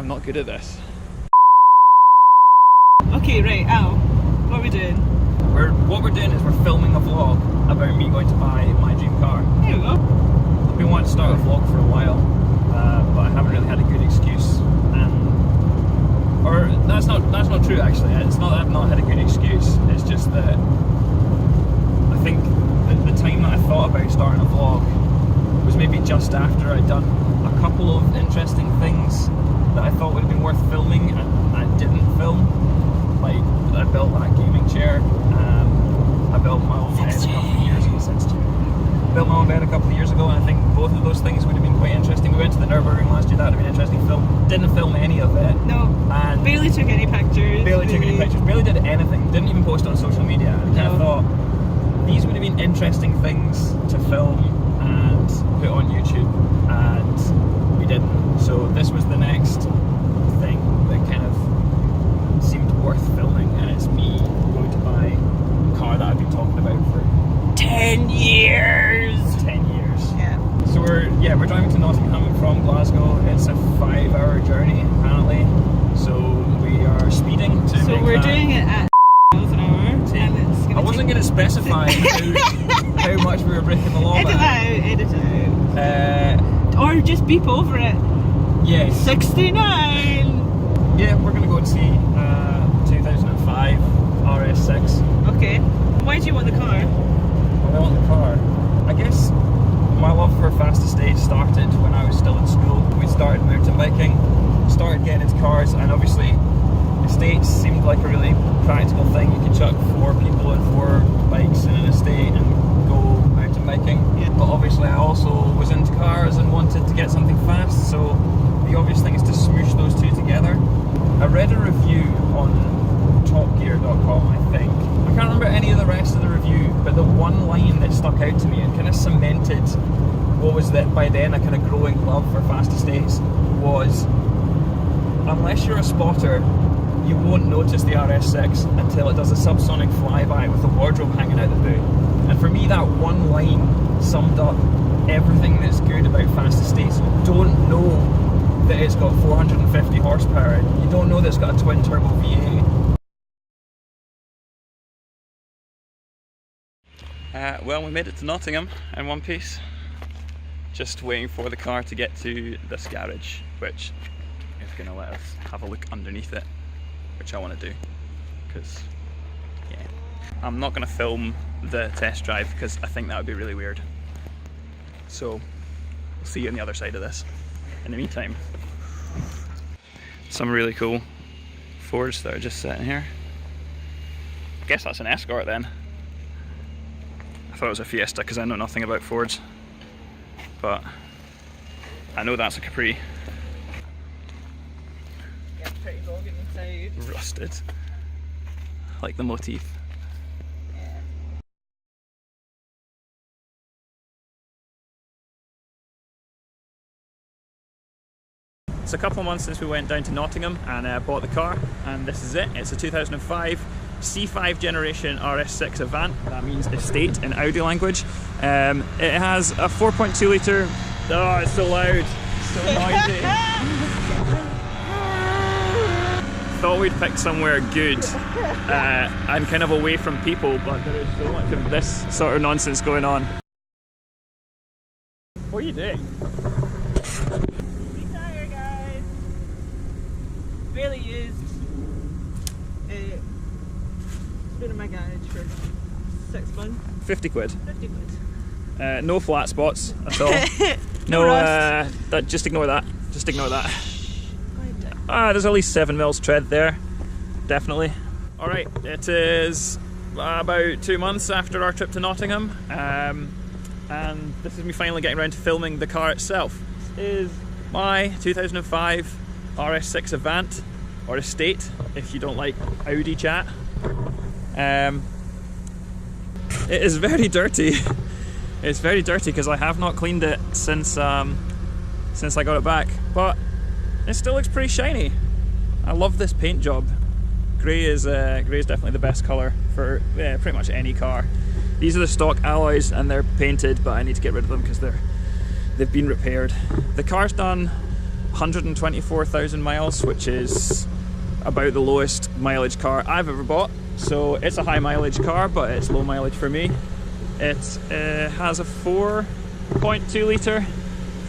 I'm not good at this. Okay, right, Al, what are we doing? What we're doing is we're filming a vlog about me going to buy my dream car. Here we go. I've been wanting to start a vlog for a while, but I haven't really had a good excuse. Or that's not true actually. It's not that I've not had a good excuse. It's just that I think that the time that I thought about starting a vlog was maybe just after I'd done a couple of interesting things that I thought would have been worth filming and I didn't film. Like, I built that gaming chair. I built my own bed a couple of years ago. Built my own bed a couple of years ago, and I think both of those things would have been quite interesting. We went to the Nürburgring last year. That would have been an interesting film. Didn't film any of it. No. And barely took any pictures. Barely took any pictures. Barely did anything. Didn't even post on social media. And I thought these would have been interesting things to film and put on YouTube, and we didn't. So this was the next thing that kind of seemed worth filming, and it's me going to buy a car that I've been talking about for 10 years. 10 years. Yeah. So we're driving to Nottingham from Glasgow. It's a 5-hour journey apparently. So we are speeding to. So we're doing it at miles an hour, and it's gonna. I wasn't going to specify how much we were breaking the law. Edit it out. Or just beep over it. Yes. 69. Yeah, we're going to go and see 2005 RS6. Okay. Why do you want the car? I want the car. I guess my love for fast estate started when I was still in school. We started mountain biking, started getting into cars, and obviously estates seemed like a really practical thing. You could chuck 4 people and 4 bikes in an estate and go mountain biking. Yeah. But obviously I also was into cars and wanted to get something fast, so the obvious thing is to smoosh those two together. I read a review on topgear.com, I think. I can't remember any of the rest of the review, but the one line that stuck out to me and kind of cemented what was that by then a kind of growing love for fast estates was, unless you're a spotter, you won't notice the RS6 until it does a subsonic flyby with the wardrobe hanging out the boot. And for me, that one line summed up everything that's good about fast estates. You don't know that it's got 450 horsepower. You don't know that it's got a twin turbo V8. Well, we made it to Nottingham in one piece. Just waiting for the car to get to this garage, which is going to let us have a look underneath it, which I want to do, because yeah, I'm not going to film the test drive because I think that would be really weird. So we'll see you on the other side of this. In the meantime, some really cool Fords that are just sitting here. I guess that's an Escort then. I thought it was a Fiesta because I know nothing about Fords, but I know that's a Capri. Yeah, pretty dog inside. Rusted, like the motif. Yeah. It's a couple of months since we went down to Nottingham and bought the car, and this is it. It's a 2005 C5 generation RS6 Avant. That means estate in Audi language. It has a 4.2 litre. Oh, it's so loud, so noisy. Thought we'd pick somewhere good and kind of away from people, but there is so much of this sort of nonsense going on. What are you doing? Tire, guys. Barely used. It's been in my garage for 6 months. 50 quid. 50 quid. No flat spots at all. No, just ignore that. Just ignore that. There's at least 7 mils tread there, definitely. Alright, it is about 2 months after our trip to Nottingham, and this is me finally getting around to filming the car itself. This is my 2005 RS6 Avant, or Estate, if you don't like Audi chat. It is very dirty. It's very dirty because I have not cleaned it since I got it back, but it still looks pretty shiny. I love this paint job. Grey is definitely the best colour for pretty much any car. These are the stock alloys and they're painted, but I need to get rid of them because they've been repaired. The car's done 124,000 miles, which is about the lowest mileage car I've ever bought. So it's a high mileage car, but it's low mileage for me. It has a 4.2 litre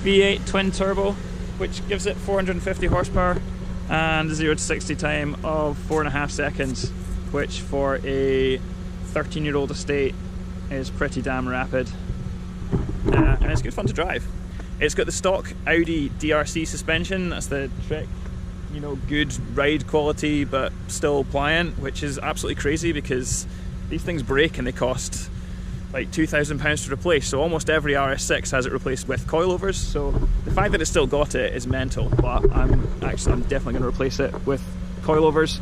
V8 twin turbo, which gives it 450 horsepower and a 0 to 60 time of 4.5 seconds, which for a 13-year-old estate is pretty damn rapid. And it's good fun to drive. It's got the stock Audi DRC suspension. That's the trick, you know, good ride quality but still pliant, which is absolutely crazy because these things break and they cost like £2,000 to replace. So almost every RS6 has it replaced with coilovers. So the fact that it's still got it is mental, but I'm definitely going to replace it with coilovers.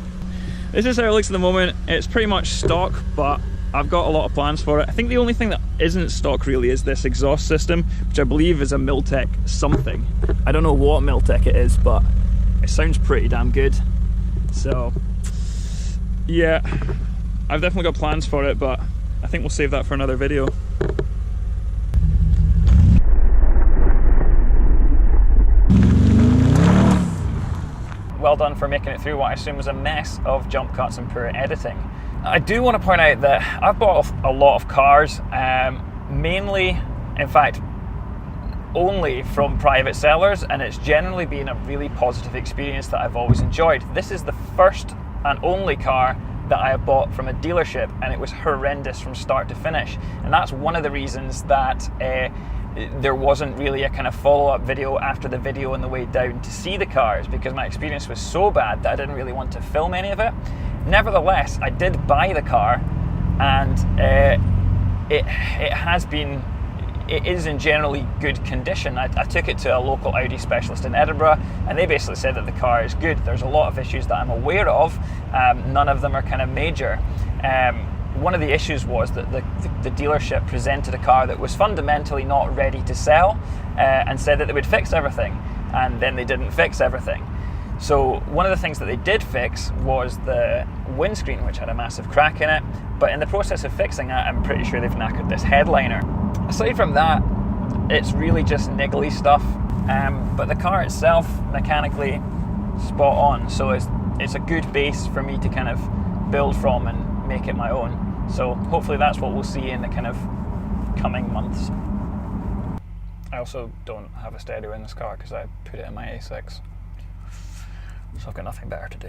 This is how it looks at the moment. It's pretty much stock, but I've got a lot of plans for it. I think the only thing that isn't stock really is this exhaust system, which I believe is a Miltech something. I don't know what Miltech it is, but it sounds pretty damn good. So yeah, I've definitely got plans for it, but I think we'll save that for another video. Well done for making it through what I assume was a mess of jump cuts and poor editing. I do want to point out that I've bought a lot of cars, mainly, in fact, only from private sellers, and it's generally been a really positive experience that I've always enjoyed. This is the first and only car that I have bought from a dealership, and it was horrendous from start to finish. And that's one of the reasons that there wasn't really a kind of follow-up video after the video on the way down to see the cars, because my experience was so bad that I didn't really want to film any of it. Nevertheless, I did buy the car, and it is in generally good condition. I took it to a local Audi specialist in Edinburgh, and they basically said that the car is good. There's a lot of issues that I'm aware of. None of them are kind of major. One of the issues was that the dealership presented a car that was fundamentally not ready to sell, and said that they would fix everything, and then they didn't fix everything. So one of the things that they did fix was the windscreen, which had a massive crack in it, but in the process of fixing that, I'm pretty sure they've knackered this headliner. Aside from that, it's really just niggly stuff, but the car itself, mechanically, spot on. So it's a good base for me to kind of build from and make it my own. So hopefully that's what we'll see in the kind of coming months. I also don't have a stereo in this car because I put it in my A6. So I've got nothing better to do.